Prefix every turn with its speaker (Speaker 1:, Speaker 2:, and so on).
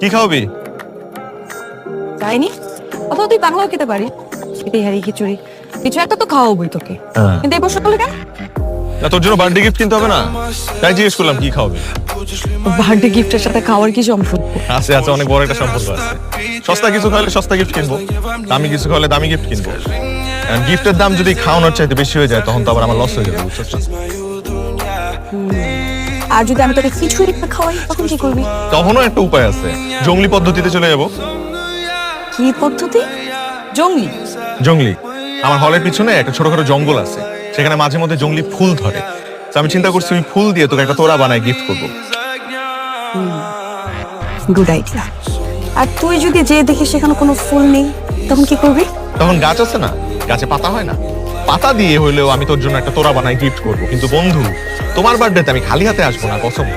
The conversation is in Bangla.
Speaker 1: কি খাওয়াবি?
Speaker 2: যাইনি অথবা তুই বাংলাও খেতে পারি, বিহারি খিচুড়ি কিছু একটা তো খাওয়াবই তোকে। কিন্তু এবার সকালে কেন?
Speaker 1: তোর জন্য বার্থডে গিফট কিনতে হবে না, তাই জিজ্ঞেস করলাম কি খাওয়াবি।
Speaker 2: বার্থডে গিফটের সাথে খাওয়ার কি সম্পর্ক?
Speaker 1: আছে আছে, অনেক বড় একটা সম্পর্ক আছে। সস্তা কিছু খাওয়ালে সস্তা গিফট কিনবো, দামি কিছু খাওয়ালে দামি গিফট কিনবো। গিফটের দাম যদি খাওয়ানোর চাইতে বেশি হয়ে যায় তখন তো আবার আমার লস হয়ে যাবে, বুঝছো?
Speaker 2: আর যদি আমি তোকে খিচুড়ি খাওয়াই তখন কি করবি?
Speaker 1: তখনও একটা উপায় আছে, জঙ্গলি পদ্ধতিতে চলে যাবো।
Speaker 2: কি পদ্ধতি? জঙ্গলি?
Speaker 1: জঙ্গলি, আমার হলের পিছনে একটা ছোটখাটো জঙ্গল আছে, সেখানে মাঝে মধ্যে জঙ্গলি ফুল ধরে। তো আমি চিন্তা করছি ওই ফুল দিয়ে তোকে একটা তোড়া বানায় গিফট করবো।
Speaker 2: Good idea. আর তুই যদি যে দেখি সেখানে কোনো ফুল নেই তখন কি করবি?
Speaker 1: তখন গাছ আছে না, গাছে পাতা হয় না, পাতা দিয়ে হইলেও আমি তোর জন্য একটা তোড়া বানায় গিফট করবো। কিন্তু বন্ধু, তোমার বার্থডেতে আমি খালি হাতে আসবো না, কসম।